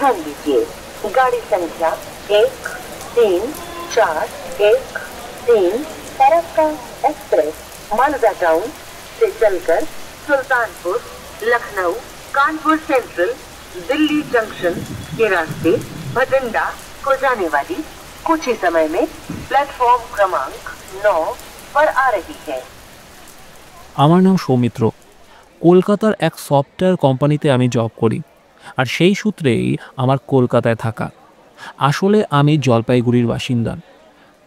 ध्यान दीजिए, गाड़ी संख्या 1341 फरक्का एक्सप्रेस मालदा टाउन से चलकर सुल्तानपुर, लखनऊ, कानपुर सेंट्रल, दिल्ली जंक्शन के रास्ते भटिंडा को जाने वाली कुछ ही समय में प्लेटफॉर्म क्रमांक 9 पर आ रही है। আমার নাম সৌমিত্র। কলকাতার এক সফটওয়্যার কোম্পানিতে আমি জব করি, আর সেই সূত্রেই আমার কলকাতায় থাকা। আসলে আমি জলপাইগুড়ির বাসিন্দা।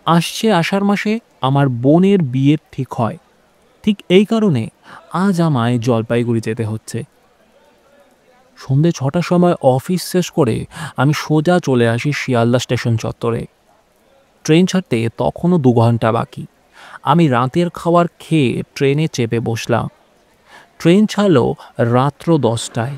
আসছে আষাঢ় মাসে আমার বোনের বিয়ের ঠিক হয়। ঠিক এই কারণে আজ আমায় জলপাইগুড়ি যেতে হচ্ছে। সন্ধে 6টার সময় অফিস শেষ করে আমি সোজা চলে আসি শিয়ালদা স্টেশন চত্বরে। ট্রেন ছাড়তে তখনও 2 ঘন্টা বাকি। আমি রাতের খাবার খেয়ে ট্রেনে চেপে বসলাম। ট্রেন ছাড়ল রাত্র 10টায়।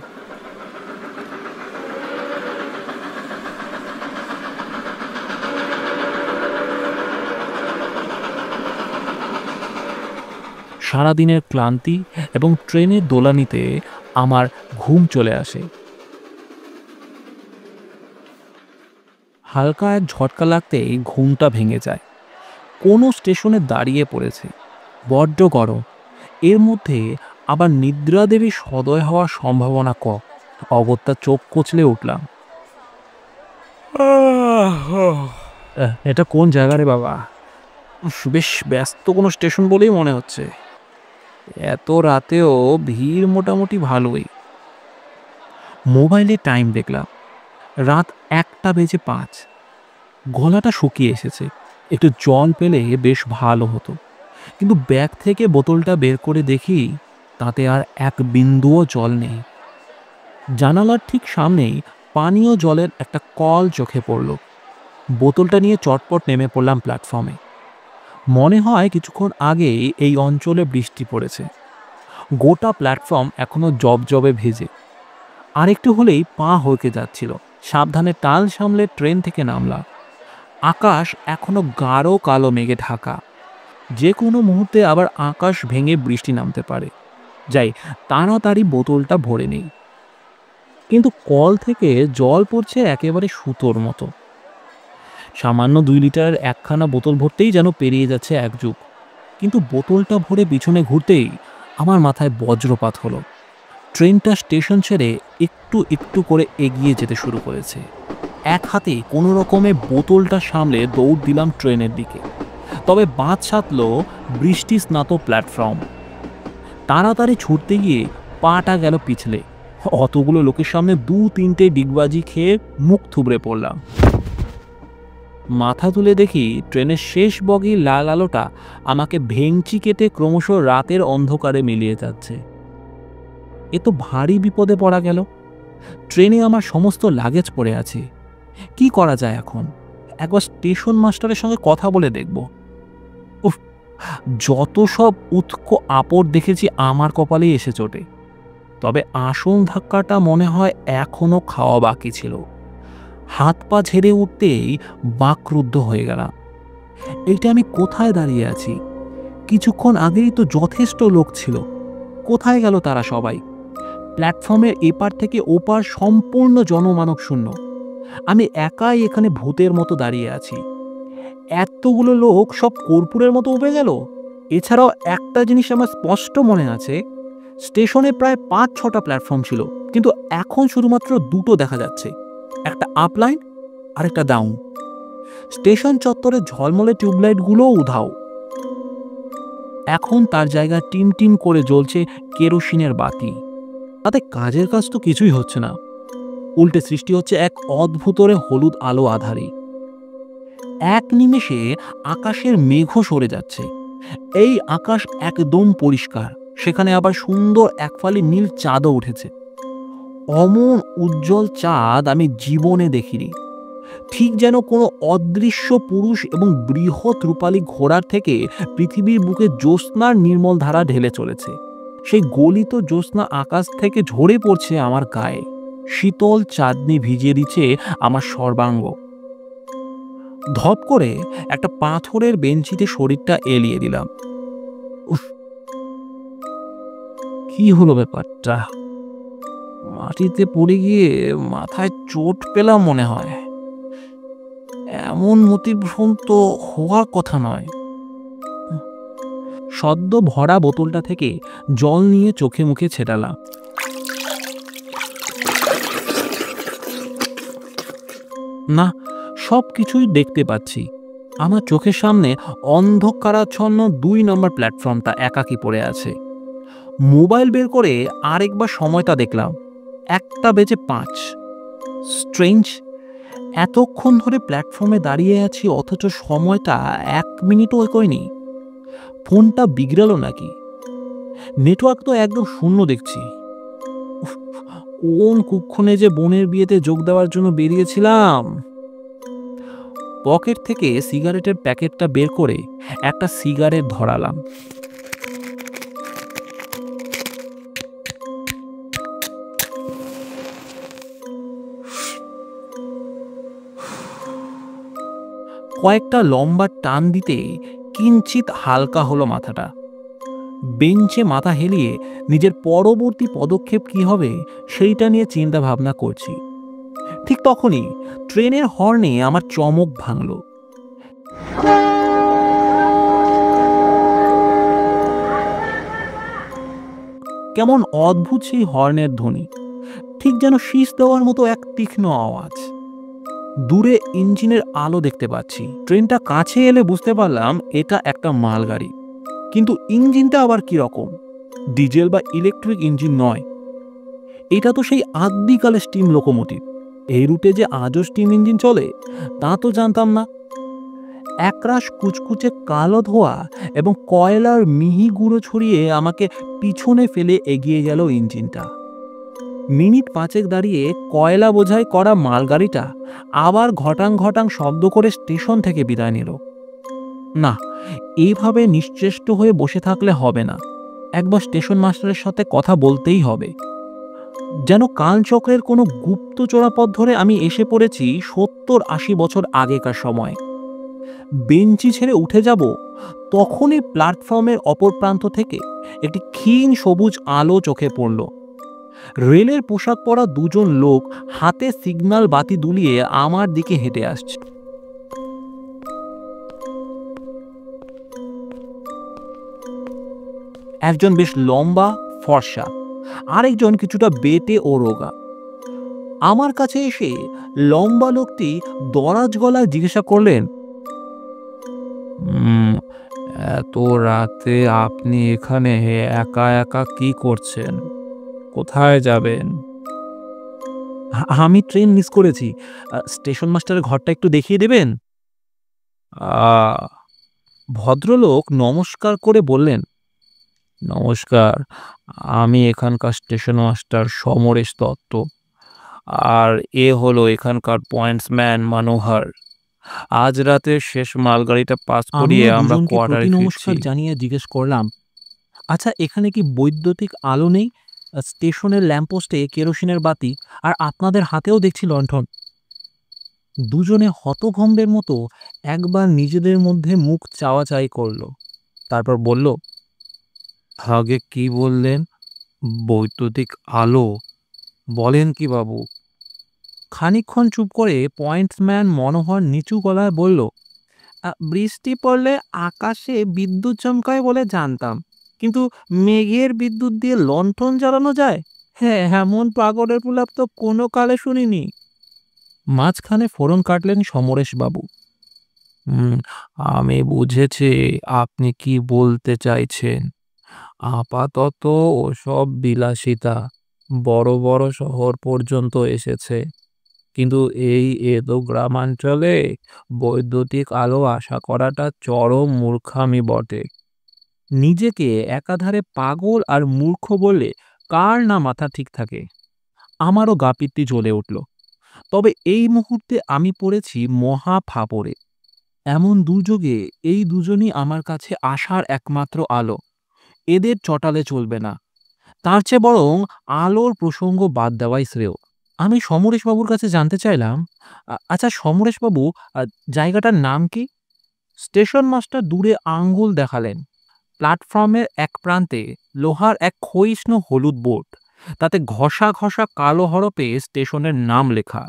সারাদিনের ক্লান্তি এবং ট্রেনের দোলানিতে আমার ঘুম চলে আসে। হালকা এক ঝটকা লাগতেই ঘুমটা ভেঙে যায়। কোনো স্টেশনে দাঁড়িয়ে পড়েছে, বড্ড গরম, এর মধ্যে আবার নিদ্রা দেবী সদয় হওয়ার সম্ভাবনা কম। অগত্যা চোখ কচলে উঠলাম। এটা কোন জায়গা রে বাবা? বেশ ব্যস্ত কোনো স্টেশন বলেই মনে হচ্ছে। এত রাতেও ভিড় মোটামুটি ভালোই। মোবাইলে টাইম দেখলাম, রাত 1:05। গলাটা শুকিয়ে এসেছে, একটু জল পেলে বেশ ভালো হতো। কিন্তু ব্যাগ থেকে বোতলটা বের করে দেখি তাতে আর এক বিন্দুও জল নেই। জানালার ঠিক সামনেই পানীয় জলের একটা কল চোখে পড়ল। বোতলটা নিয়ে চটপট নেমে পড়লাম প্ল্যাটফর্মে। মনে হয় কিছুক্ষণ আগেই এই অঞ্চলে বৃষ্টি পড়েছে। গোটা প্ল্যাটফর্ম এখনও জবজবে ভেজে। আরেকটু হলেই পা হয়ে যাচ্ছিল। সাবধানে টাল সামলে ট্রেন থেকে নামলাম। আকাশ এখনও গাঢ় কালো মেঘে ঢাকা। যে কোনো মুহূর্তে আবার আকাশ ভেঙে বৃষ্টি নামতে পারে। যাই, তাড়াতাড়ি বোতলটা ভরে নেই। কিন্তু কল থেকে জল পড়ছে একেবারে সুতোর মতো। সামান্য 2 লিটারের একখানা বোতল ভরতেই যেন পেরিয়ে যাচ্ছে এক যুগ। কিন্তু বোতলটা ভরে পিছনে ঘুরতেই আমার মাথায় বজ্রপাত হলো। ট্রেনটা স্টেশন ছেড়ে একটু একটু করে এগিয়ে যেতে শুরু করেছে। এক হাতে কোনো রকমে বোতলটা সামলে দৌড় দিলাম ট্রেনের দিকে। তবে বাদ সাধল বৃষ্টি স্নাত প্ল্যাটফর্ম। তাড়াতাড়ি ছুটতে গিয়ে পাটা গেল পিছলে। অতগুলো লোকের সামনে 2-3টে ডিগবাজি খেয়ে মুখ থুবড়ে পড়লাম। মাথা তুলে দেখি ট্রেনের শেষ বগির লাল আলোটা আমাকে ভেঙচি কেটে ক্রমশ রাতের অন্ধকারে মিলিয়ে যাচ্ছে। এ তো ভারী বিপদে পড়া গেল। ট্রেনে আমার সমস্ত লাগেজ পড়ে আছে। কি করা যায় এখন? একবার স্টেশন মাস্টারের সঙ্গে কথা বলে দেখব। উফ, যত সব উৎক আপদ দেখেছি আমার কপালেই এসে চোটে। তবে আসল ধাক্কাটা মনে হয় এখনো খাওয়া বাকি ছিল। হাত পা ঝেড়ে উঠতেই বাকরুদ্ধ হয়ে গেলাম। এইটা আমি কোথায় দাঁড়িয়ে আছি? কিছুক্ষণ আগেই তো যথেষ্ট লোক ছিল। কোথায় গেল তারা সবাই? প্ল্যাটফর্মের এপার থেকে ওপার সম্পূর্ণ জনমানব শূন্য। আমি একাই এখানে ভূতের মতো দাঁড়িয়ে আছি। এতগুলো লোক সব কর্পূরের মতো উবে গেল। এছাড়াও একটা জিনিস আমার স্পষ্ট মনে আছে, স্টেশনে প্রায় 5-6টা প্ল্যাটফর্ম ছিল, কিন্তু এখন শুধুমাত্র 2টো দেখা যাচ্ছে, একটা আপ লাইন আর একটা ডাউন। স্টেশন চত্বরে ঝলমলে টিউবলাইটগুলোও উধাও। এখন তার জায়গায় টিম টিম করে জ্বলছে কেরোসিনের বাতি। তাতে কাজের কাজ তো কিছুই হচ্ছে না, উল্টে সৃষ্টি হচ্ছে এক অদ্ভুতরে হলুদ আলো আধারে। এক নিমেষে আকাশের মেঘও সরে যাচ্ছে। এই আকাশ একদম পরিষ্কার। সেখানে আবার সুন্দর একফালি নীল চাঁদও উঠেছে। অমন উজ্জ্বল চাঁদ আমি জীবনে দেখিনি। ঠিক যেন কোনো অদৃশ্য পুরুষ এবং বৃহৎ রূপালী ঘোড়ার থেকে পৃথিবীর বুকে জ্যোৎস্নার নির্মল ধারা ঢেলে চলেছে। সেই গলিত জ্যোৎস্না আকাশ থেকে ঝরে পড়ছে আমার গায়ে। শীতল চাঁদনি ভিজিয়ে দিচ্ছে আমার সর্বাঙ্গ। ধপ করে একটা পাথরের বেঞ্চিতে শরীরটা এলিয়ে দিলাম। উফ, কি হলো ব্যাপারটা? মাটিতে পড়ে গিয়ে মাথায় চোট পেলাম মনে হয়। এমন মতিভ্রম তো হওয়ার কথা নয়। সদ্য ভরা বোতলটা থেকে জল নিয়ে চোখে মুখে ছেটালাম। না, সব কিছুই দেখতে পাচ্ছি। আমার চোখের সামনে অন্ধকারাচ্ছন্ন ২ নম্বর প্ল্যাটফর্মটা একাকী পড়ে আছে। মোবাইল বের করে আরেকবার সময়টা দেখলাম, ১:০৫। স্ট্রেঞ্জ, এতক্ষণ ধরে প্ল্যাটফর্মে দাঁড়িয়ে আছি অথচ সময়টা ১ মিনিটও এগোয়নি। ফোনটা বিগড়ালো নাকি? নেটওয়ার্ক তো একদম শূন্য দেখছি। উফ, কোন কুক্ষণে যে বোনের বিয়েতে যোগ দেওয়ার জন্য বেরিয়েছিলাম। পকেট থেকে সিগারেটের প্যাকেটটা বের করে একটা সিগারেট ধরালাম। কয়েকটা লম্বা টান দিতে কিঞ্চিত হালকা হলো মাথাটা। বেঞ্চে মাথা হেলিয়ে নিজের পরবর্তী পদক্ষেপ কি হবে সেইটা নিয়ে চিন্তা ভাবনা করছি। ঠিক তখনই ট্রেনের হর্নে আমার চমক ভাঙল। কেমন অদ্ভুত সেই হর্নের ধ্বনি, ঠিক যেন শীষ দেওয়ার মতো এক তীক্ষ্ণ আওয়াজ। দূরে ইঞ্জিনের আলো দেখতে পাচ্ছি। ট্রেনটা কাছে এলে বুঝতে পারলাম এটা একটা মালগাড়ি। কিন্তু ইঞ্জিনটা আবার কি রকম? ডিজেল বা ইলেকট্রিক ইঞ্জিন নয়, এটা তো সেই আদ্যিকালের স্টিম লোকোমোটিভ। এই রুটে যে আজও স্টিম ইঞ্জিন চলে তা তো জানতাম না। একরাশ কুচকুচে কালো ধোঁয়া এবং কয়লার মিহি গুঁড়ো ছড়িয়ে আমাকে পিছনে ফেলে এগিয়ে গেল ইঞ্জিনটা। মিনিট ৫ দাঁড়িয়ে কয়লা বোঝাই করা মালগাড়িটা আবার ঘটাং ঘটাং শব্দ করে স্টেশন থেকে বিদায় নিল। না, এইভাবে নিশ্চেষ্ট হয়ে বসে থাকলে হবে না। একবার স্টেশন মাস্টারের সাথে কথা বলতেই হবে। যেন কালচক্রের কোনো গুপ্ত চোরাপথ ধরে আমি এসে পড়েছি ৭০-৮০ বছর আগেকার সময়। বেঞ্চি ছেড়ে উঠে যাব, তখনই প্ল্যাটফর্মের অপর প্রান্ত থেকে একটি ক্ষীণ সবুজ আলো চোখে পড়ল। রেলের পোশাক পরা দুজন লোক হাতে সিগন্যাল বাতি দুলিয়ে আমার দিকে হেঁটে আসছে। একজন বেশ লম্বা ফর্সা, আরেকজন কিছুটা বেটে ও রোগা। আমার কাছে এসে লম্বা লোকটি দরাজ গলায় জিজ্ঞাসা করলেন, এত রাতে আপনি এখানে একা একা কি করছেন? কোথায় যাবেন? আমি ট্রেন মিস করেছি, স্টেশন মাস্টারের ঘরটা একটু দেখিয়ে দেবেন? আহ ভদ্রলোক নমস্কার করে বললেন, নমস্কার, আমি এখানকার স্টেশন মাস্টার সমরেশ দত্ত। আর এ হলো এখানকার পয়েন্টসম্যান মনোহর। আজ রাতের শেষ মালগাড়িটা পাস করিয়ে আমিও আমরা দুজনকে কোয়ার্টারে প্রতি ফিরছি। নমস্কার জানিয়ে জিজ্ঞেস করলাম, আচ্ছা এখানে কি বৈদ্যুতিক আলো নেই? স্টেশনের ল্যাম্পপোস্টে কেরোসিনের বাতি, আর আপনাদের হাতেও দেখছি লণ্ঠন। দুজনে হতভম্বের মতো একবার নিজেদের মধ্যে মুখ চাওয়াচাই করলো, তারপর বলল, আগে কি বললেন? বৈদ্যুতিক আলো? বলেন কি বাবু? খানিকক্ষণ চুপ করে পয়েন্টসম্যান মনোহর নিচু গলায় বলল, বৃষ্টি পড়লে আকাশে বিদ্যুৎ চমকায় বলে জানতাম, কিন্তু মেঘের বিদ্যুৎ দিয়ে লণ্ঠন জ্বালানো যায়? হ্যাঁ, এমন পাগলের প্রলাপ তো কোনো কালে শুনিনি। মাঝখানে ফোড়ন কাটলেন সমরেশবাবু। আমি বুঝেছি আপনি কি বলতে চাইছেন। আপাতত ওসব বিলাসিতা বড় বড় শহর পর্যন্ত এসেছে, কিন্তু এই এদো গ্রামাঞ্চলে বৈদ্যুতিক আলো আশা করাটা চরম মূর্খামি বটে। নিজেকে একাধারে পাগল আর মূর্খ বললে কার না মাথা ঠিক থাকে। আমারও গা পিত্তি জ্বলে উঠল। তবে এই মুহূর্তে আমি পড়েছি মহা ফাঁপড়ে। এমন দুর্যোগে এই দুজনই আমার কাছে আশার একমাত্র আলো। এদের চটালে চলবে না, তার চেয়ে বরং আলোর প্রসঙ্গ বাদ দেওয়াই শ্রেয়। আমি সমরেশবাবুর কাছে জানতে চাইলাম, আচ্ছা সমরেশবাবু, জায়গাটার নাম কি? স্টেশন মাস্টার দূরে আঙ্গুল দেখালেন। প্ল্যাটফর্মের এক প্রান্তে লোহার এক ক্ষয়িষ্ণু হলুদ বোর্ড, তাতে ঘষা ঘষা কালো হরপে স্টেশনের নাম লেখা।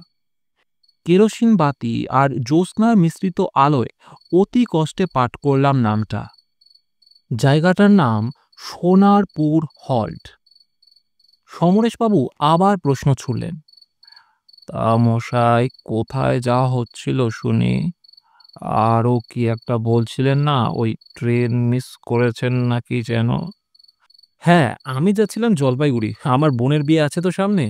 কেরোসিন বাতি আর জ্যোৎস্নার মিশ্রিত আলোয় অতি কষ্টে পাঠ করলাম নামটা। জায়গাটার নাম সোনারপুর হল্ট। সমরেশবাবু আবার প্রশ্ন ছুড়লেন, তা মশাই, কোথায় যাওয়া হচ্ছিল শুনি? আরও কি একটা বলছিলেন না, ওই ট্রেন মিস করেছেন নাকি যেন? হ্যাঁ, আমি যাচ্ছিলাম জলপাইগুড়ি, আমার বোনের বিয়ে আছে তো সামনে।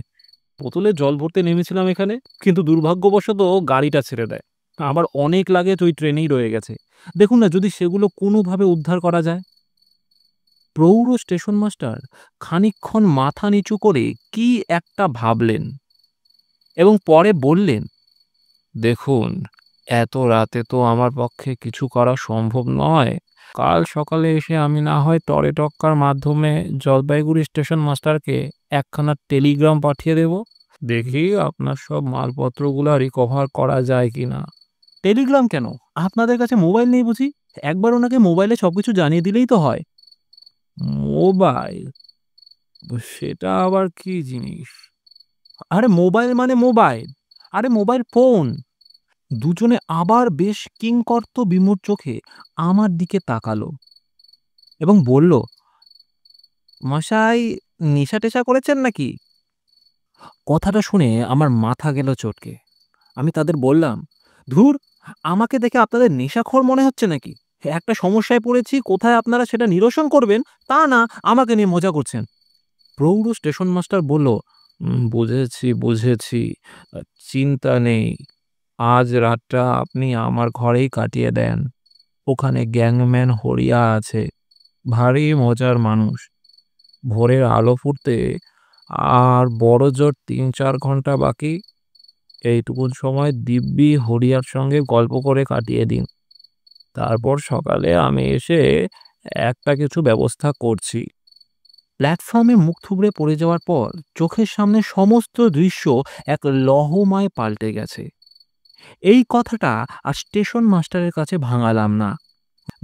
বোতলে জল ভরতে নেমেছিলাম এখানে, কিন্তু দুর্ভাগ্যবশত গাড়িটা ছেড়ে দেয়। আমার অনেক লাগেজ ওই ট্রেনেই রয়ে গেছে। দেখুন না যদি সেগুলো কোনোভাবে উদ্ধার করা যায়। প্রৌঢ় স্টেশন মাস্টার খানিকক্ষণ মাথা নিচু করে কি একটা ভাবলেন এবং পরে বললেন, দেখুন, এত রাতে তো আমার পক্ষে কিছু করা সম্ভব নয়। কাল সকালে এসে আমি না হয় টরে টক্কার মাধ্যমে জলপাইগুড়ি স্টেশন মাস্টারকে একখানা টেলিগ্রাম পাঠিয়ে দেব। দেখি আপনার সব মালপত্রগুলো রিকভার করা যায় কিনা। টেলিগ্রাম কেন? আপনাদের কাছে মোবাইল নেই বুঝি? একবার ওনাকে মোবাইলে সবকিছু জানিয়ে দিলেই তো হয়। মোবাইল? সেটা আবার কি জিনিস? আরে মোবাইল মানে মোবাইল, আরে মোবাইল ফোন। দুজনে আবার বেশ কিংকর্ত বিমূঢ় চোখে আমার দিকে তাকালো এবং বলল, মশাই নেশা টেশা করেছেন নাকি? কথাটা শুনে আমার মাথা গেল চটকে। আমি তাদের বললাম, ধুর, আমাকে দেখে আপনাদের নেশাখোর মনে হচ্ছে নাকি? একটা সমস্যায় পড়েছি, কোথায় আপনারা সেটা নিরসন করবেন তা না আমাকে নিয়ে মজা করছেন। প্রৌঢ় স্টেশন মাস্টার বলল, বুঝেছি বুঝেছি, চিন্তা নেই। আজ রাতটা আপনি আমার ঘরেই কাটিয়ে দেন। ওখানে গ্যাংম্যান হরিয়া আছে, ভারী মজার মানুষ। ভোরের আলো ফুটতে আর বড় জোর ৩-৪ ঘন্টা বাকি। এইটুকুন সময় দিব্যি হরিয়ার সঙ্গে গল্প করে কাটিয়ে দিন। তারপর সকালে আমি এসে একটা কিছু ব্যবস্থা করছি। প্ল্যাটফর্মে মুখ থুবড়ে পড়ে যাওয়ার পর চোখের সামনে সমস্ত দৃশ্য এক লহমায় পাল্টে গেছে। এই কথাটা আর স্টেশন মাস্টারের কাছে ভাঙালাম না।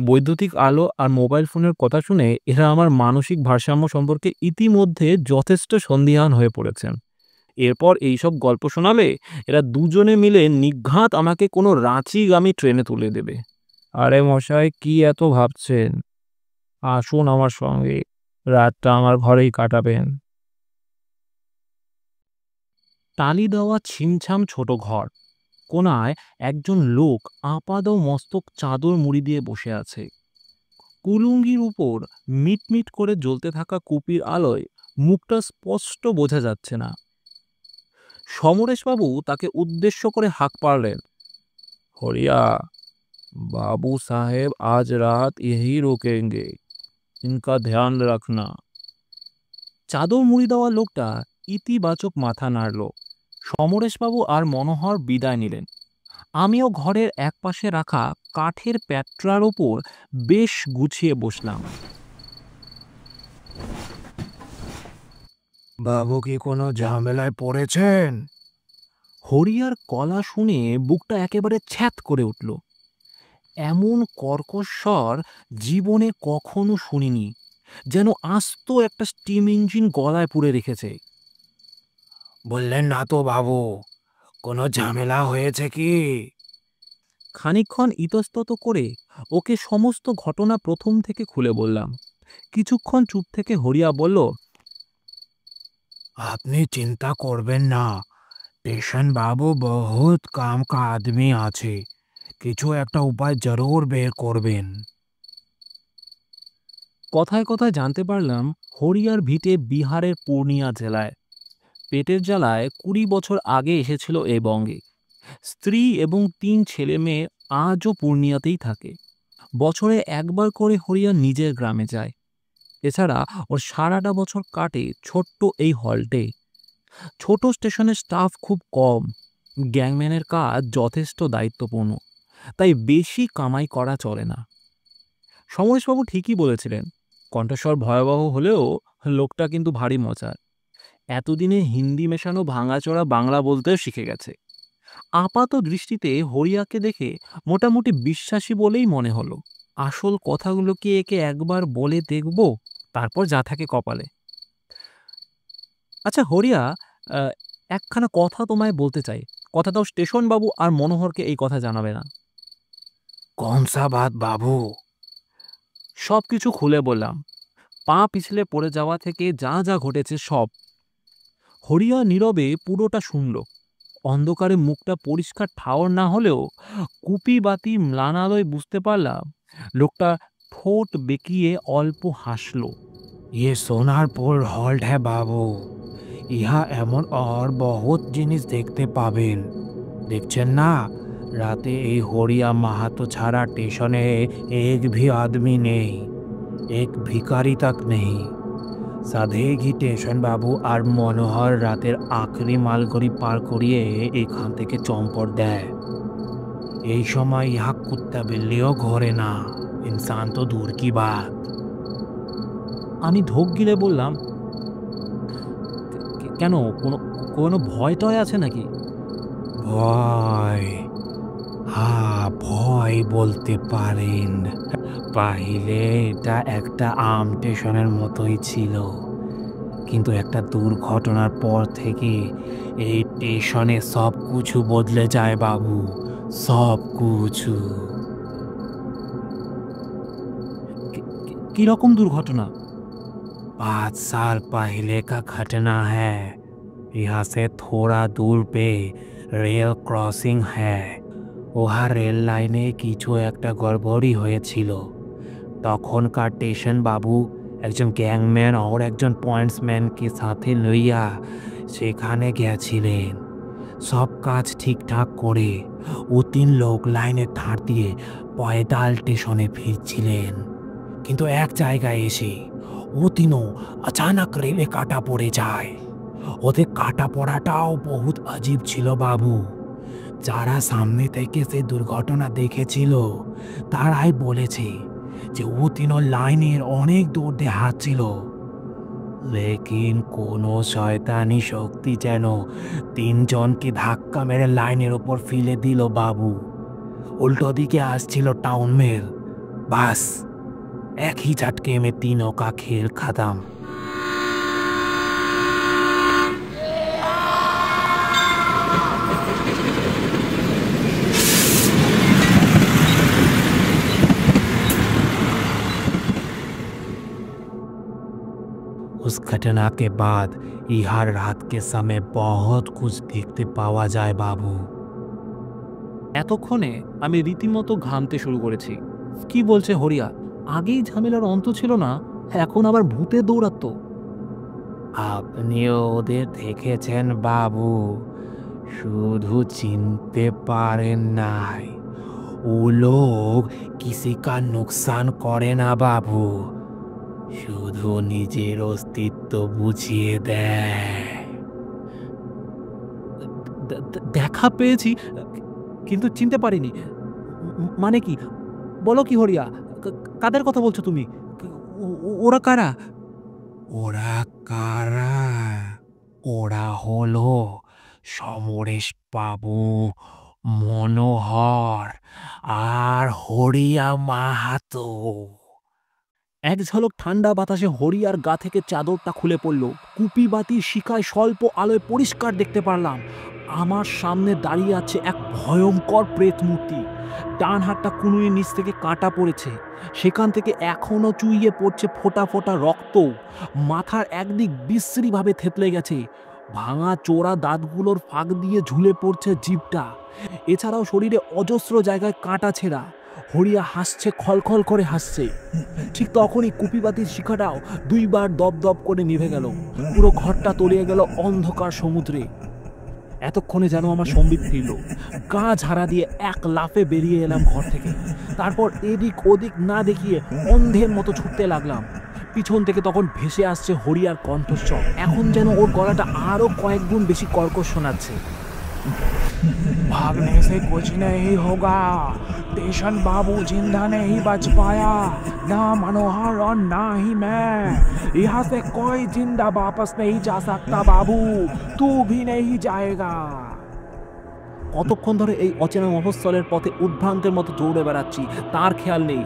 বৈদ্যুতিক আলো আর মোবাইল ফোনের কথা শুনে এরা আমার মানসিক ভারসাম্য সম্পর্কে ইতিমধ্যে যথেষ্ট সন্দিহান হয়ে পড়েছেন। এরপর এইসব গল্প শোনালে এরা দুজনে মিলে নিঘাত আমাকে কোনো রাঁচিগামী ট্রেনে তুলে দেবে। আরে মশাই, কি এত ভাবছেন? আসুন আমার সঙ্গে, রাতটা আমার ঘরেই কাটাবেন। টালি দেওয়া ছিমছাম ছোট ঘর, কোনায় একজন লোক আপাদ মস্তক চাদর মুড়ি দিয়ে বসে আছে। কুলুঙ্গির উপর মিটমিট করে জ্বলতে থাকা কুপির আলোয় মুখটা স্পষ্ট বোঝা যাচ্ছে না। সমরেশবাবু তাকে উদ্দেশ্য করে হাঁক পারলেন, হরিয়া, बाबू साहेब आज रात यही रुकेंगे, इनका ध्यान रखना। চাদর মুড়ি দেওয়া লোকটা ইতিবাচক মাথা নাড়ল। সমরেশবাবু আর মনোহর বিদায় নিলেন। আমিও ঘরের একপাশে রাখা কাঠের প্যাট্রার ওপর বেশ গুছিয়ে বসলাম। বাবু কি কোনো ঝামেলায় পড়েছেন? হরিয়ার গলা শুনে বুকটা একেবারে ছ্যাঁত করে উঠল। এমন কর্কশ স্বর জীবনে কখনো শুনিনি, যেন আস্ত একটা স্টিম ইঞ্জিন গলায় পুরে রেখেছে। বললেন না তো বাবু, কোনো ঝামেলা হয়েছে কি? খানিকক্ষণ ইতস্তত করে ওকে সমস্ত ঘটনা প্রথম থেকে খুলে বললাম। কিছুক্ষণ চুপ থেকে হরিয়া বলল, আপনি চিন্তা করবেন না, স্টেশন বাবু বহুত কাম কা আদমি আছে, কিছু একটা উপায় জরুর বের করবেন। কথায় কথায় জানতে পারলাম হরিয়ার ভিটে বিহারের পূর্ণিয়া জেলায়। পেটের জ্বালায় ২০ বছর আগে এসেছিল এ বঙ্গে। স্ত্রী এবং ৩ ছেলে মেয়ে আজও পূর্ণিয়াতেই থাকে। বছরে একবার করে হরিয়া নিজের গ্রামে যায়। এছাড়া ওর সারাটা বছর কাটে ছোট্ট এই হল্টে। ছোট স্টেশনের স্টাফ খুব কম, গ্যাংম্যানের কাজ যথেষ্ট দায়িত্বপূর্ণ, তাই বেশি কামাই করা চলে না। সমরেশবাবু ঠিকই বলেছিলেন, কণ্ঠস্বর ভয়াবহ হলেও লোকটা কিন্তু ভারী মজার। এতদিনে হিন্দি মেশানো ভাঙাচোরা বাংলা বলতেও শিখে গেছে। আপাত দৃষ্টিতে হরিয়াকে দেখে মোটামুটি বিশ্বাসী বলেই মনে হলো। আসল কথাগুলো কি একে একবার বলে দেখব, তারপর যা থাকে কপালে। আচ্ছা হরিয়া, একখানা কথা তোমায় বলতে চাই। কথাটাও স্টেশন বাবু আর মনোহরকে এই কথা জানাবে না। कौन सा बात बाबू? সব কিছু খুলে বললাম, পা পিছলে পড়ে যাওয়া থেকে যা যা ঘটেছে সব। হরিয়া নীরবে পুরোটা শুনল। অন্ধকারে মুখটা পরিষ্কার ঠাওর না হলেও কুপি বাতি ম্লান আলোয় বুঝতে পারলাম লোকটা ঠোঁট বেঁকিয়ে অল্প হাসল। ये সোনারপুর হল্ট है बाबू। ইহা এমন আর বহুত জিনিস দেখতে পাবেন। দেখছেন না, রাতে এই হরিয়া মাহাতো ছাড়া স্টেশনে एक भी आदमी নেই, एक भिखारी तक नहीं। সাধেঘি স্টেশন বাবু আর মনোহর রাতের আখরি মালগাড়ি পার করিয়ে এখান থেকে চম্পট দেয়। এই সময় ইহা কুত্তা বিল্লিও ঘরে না, ইনসান তো দূর কি বাত। আমি ঢোক গিলে বললাম, কেন, কোনো কোনো ভয় টয় আছে নাকি? ভয়? হ্যাঁ, ভয় বলতে পারেন। পাইলে এটা একটা আম স্টেশনের মতোই ছিল, কিন্তু একটা দুর্ঘটনার পর থেকে এই স্টেশনে সব কিছু বদলে যায় বাবু, সব কিছু। কিরকম দুর্ঘটনা? 5 साल पहले का घटना है। यहाँ से थोड़ा दूर पे रेल क्रॉसिंग है। ওহা রেল লাইনে কিছু একটা গড়বড়ি হয়েছিল। তখনকার স্টেশন বাবু একজন গ্যাংম্যান আর একজন পয়েন্টসম্যানকে সাথে লইয়া সেখানে গেছিলেন। সব কাজ ঠিকঠাক করে ও 3 লোক লাইনে ধার দিয়ে পয়দাল স্টেশনে ফিরছিলেন। কিন্তু এক জায়গায় এসে ও তিনও अचानक রেলে কাটা পড়ে যায়। ওদের কাটা পড়াটাও বহুত আজীব ছিল বাবু। যারা সামনে থেকে সে দুর্ঘটনা দেখেছিল তারাই বলেছে যে ও তিনও লাইনের অনেক দূর দিয়ে হাঁটছিল, লেকিন কোনো শয়তানি শক্তি যেন 3 জনকে ধাক্কা মেরে লাইনের উপর ফেলে দিল বাবু। উল্টো দিকে আসছিল টাউন মেল। বাস एक ही झटके में तीनों का खेल खत्म। उस घटना के बाद इहार रात के समय बहुत कुछ देखते पावा जाए बाबू। এতক্ষণে আমি রীতিমতো ঘামতে শুরু করেছি। কি বলছে হরিয়া? আগেই ঝামেলার অন্ত ছিল না, এখন আবার ভূতে দৌড়াতো। আপনিও ওদের দেখেছেন বাবু, শুধু চিনতে পারেন নাই। ও লোক কিসি কা নুকসান করে না বাবু, শুধু নিজের অস্তিত্ব বুঝিয়ে দেয়। দেখা পেয়েছি কিন্তু চিনতে পারিনি। মানে কি? বলো কি হরিয়া, কাদের কথা বলছো তুমি? ওরা কারা? ওরা কারা? ওরা হলো সমরেশ বাবু, মনোহর আর হরিয়া মাহাতো। এক ঝলক ঠান্ডা বাতাসে হরিয়ার গা থেকে চাদরটা খুলে পড়ল। কুপি বাতির শিখায় স্বল্প আলোয় পরিষ্কার দেখতে পারলাম আমার সামনে দাঁড়িয়ে আছে এক ভয়ঙ্কর প্রেত মূর্তি। ডান হাতটা কুনুয়ের নিচ থেকে কাটা পড়েছে, সেখান থেকে এখনো চুইয়ে পড়ছে ফোঁটা ফোঁটা রক্ত। মাথার একদিক বিশ্রীভাবে থেতলে গেছে, ভাঙা চোরা দাঁতগুলোর ফাঁক দিয়ে ঝুলে পড়ছে জিভটা। এছাড়াও শরীরে অজস্র জায়গায় কাটা ছেঁড়া। হরিয়া হাসছে, খলখল করে হাসছে। ঠিক তখনই কুপিবাতির শিখাটাও 2 বার দপ দপ করে নিভে গেল। পুরো ঘরটা তলিয়ে গেল অন্ধকার সমুদ্রে। এতক্ষণে যেন আমার সম্বিত ফিরল। গা ঝাড়া দিয়ে এক লাফে বেরিয়ে এলাম ঘর থেকে। তারপর এদিক ওদিক না দেখিয়ে অন্ধের মতো ছুটতে লাগলাম। পিছন থেকে তখন ভেসে আসছে হরিয়ার কণ্ঠস্বর। এখন যেন ওর গলাটা আরো কয়েক গুণ বেশি কর্কশ শোনাচ্ছে। भागने से कुछ नहीं होगा, स्टेशन बाबू जिंदा नहीं बच पाया, ना मनोहर और ना ही मैं। यहाँ से कोई जिंदा वापस नहीं जा सकता बाबू, तू भी नहीं जाएगा। কতক্ষণ ধরে এই অচেনা মফস্বলের পথে উদ্ভ্রান্তের মতো দৌড়ে বেড়াচ্ছি তার খেয়াল নেই।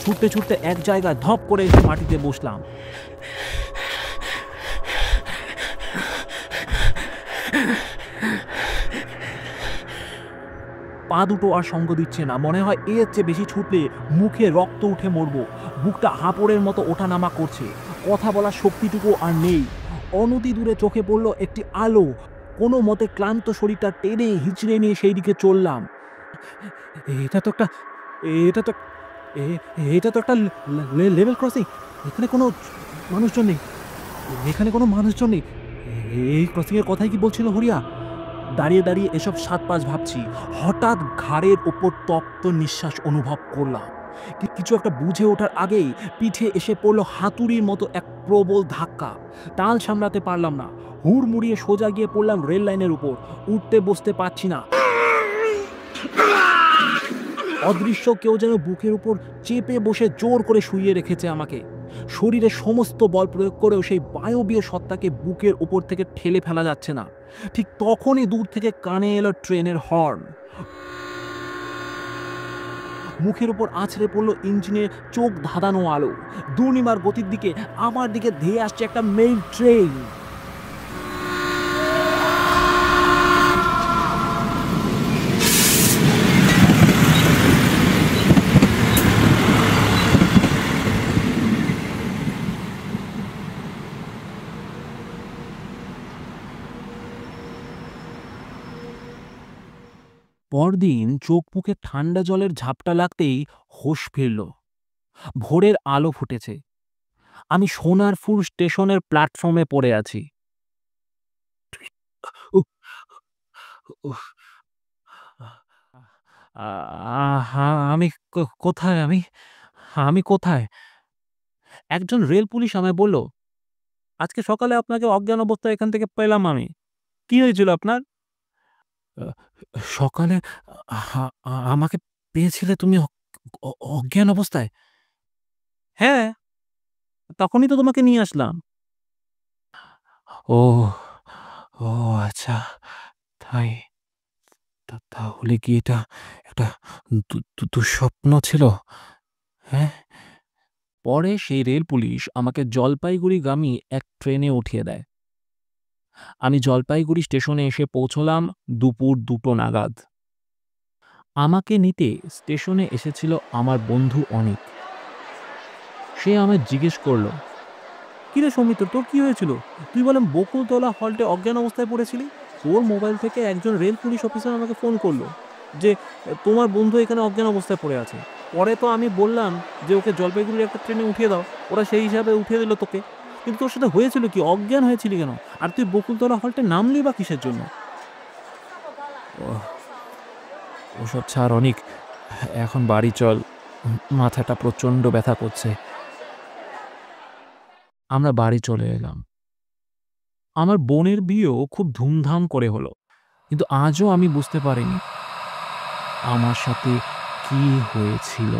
ছুটতে ছুটতে এক জায়গায় ধপ করে এসে মাটিতে বসলাম। পা দুটো আর সঙ্গ দিচ্ছে না, মনে হয় এর চেয়ে বেশি ছুটলে মুখে রক্ত উঠে মরবো। বুকটা হাঁপড়ের মতো ওঠানামা করছে, কথা বলার শক্তিটুকু আর নেই। অনতি দূরে চোখে পড়ল একটি আলো। কোনো মতে ক্লান্ত শরীরটা টেনে হিচড়ে নিয়ে সেই দিকে চললাম। এটা তো একটা এটা তো এটা তো একটা লেভেল ক্রসিং। এখানে কোনো মানুষজন নেই, এখানে কোনো মানুষজন নেই। এই ক্রসিংয়ের কথাই কি বলছিল হরিয়া? দাঁড়িয়ে দাঁড়িয়ে এসব ৭-৫ ভাবছি, হঠাৎ ঘাড়ের ওপর তপ্ত নিঃশ্বাস অনুভব করলাম। কিছু একটা বুঝে ওঠার আগেই পিঠে এসে পড়লো হাতুড়ির মতো এক প্রবল ধাক্কা। টাল সামলাতে পারলাম না, হুড়মুড়িয়ে সোজা গিয়ে পড়লাম রেল লাইনের উপর। উঠতে বসতে পারছি না। অদৃশ্য কেউ যেন বুকের উপর চেপে বসে জোর করে শুইয়ে রেখেছে আমাকে। শরীরে সমস্ত বল প্রয়োগ করেও সেই বায়বীয় সত্তাকে বুকের উপর থেকে ঠেলে ফেলা যাচ্ছে না। ঠিক তখনই দূর থেকে কানে এলো ট্রেনের হর্ন। মুখের উপর আছড়ে পড়লো ইঞ্জিনের চোখ ধাঁধানো আলো। দুর্নিমার গতির দিকে আমার দিকে ধেয়ে আসছে একটা মেইল ট্রেন। পরদিন চোখ মুখে ঠান্ডা জলের ঝাপটা লাগতেই হোশ ফিরল। ভোরের আলো ফুটেছে। আমি সোনারপুর স্টেশনের প্ল্যাটফর্মে পড়ে আছি। উহ, উহ, আমি কোথায়? আমি কোথায়? একজন রেল পুলিশ আমায় বলল, আজকে সকালে আপনাকে অজ্ঞান অবস্থায় এখান থেকে পেলাম আমি। কি হয়েছিল আপনার? সকালে আমাকে পেয়েছিলে তুমি অজ্ঞান অবস্থায়? হ্যাঁ, তখনই তো তোমাকে নিয়ে আসলাম। ও ও আচ্ছা, তাই। তাহলে কি এটা একটা দুঃস্বপ্ন ছিল? হ্যাঁ। পরে সেই রেল পুলিশ আমাকে জলপাইগুড়িগামী এক ট্রেনে উঠিয়ে দেয়। আমি জলপাইগুড়ি স্টেশনে এসে পৌঁছলাম দুপুর ২টো নাগাদ। আমাকে নিতে স্টেশনে এসেছিল আমার বন্ধু অনিক। সে আমায় জিজ্ঞেস করল, কিরে সৌমিত্র, তোর কি হয়েছিল? তুই বললাম বকুলতলা হল্টে অজ্ঞান অবস্থায় পড়েছিলি। তোর মোবাইল থেকে একজন রেল পুলিশ অফিসার আমাকে ফোন করলো যে তোমার বন্ধু এখানে অজ্ঞান অবস্থায় পড়ে আছে। পরে তো আমি বললাম যে ওকে জলপাইগুড়ির একটা ট্রেনে উঠিয়ে দাও, ওরা সেই হিসাবে উঠিয়ে দিল তোকে। কিন্তু তোর সাথে হয়েছিল কি? অজ্ঞান হয়েছিলি কেন? আর তুই বকুলতলা হল্টে নামলি বা কিসের জন্য? ওসব ছাড় অনিক, এখন বাড়ি চল, মাথাটা প্রচণ্ড ব্যথা করছে। আমরা বাড়ি চলে এলাম। আমার বোনের বিয়েও খুব ধুমধাম করে হলো, কিন্তু আজও আমি বুঝতে পারিনি আমার সাথে কি হয়েছিল।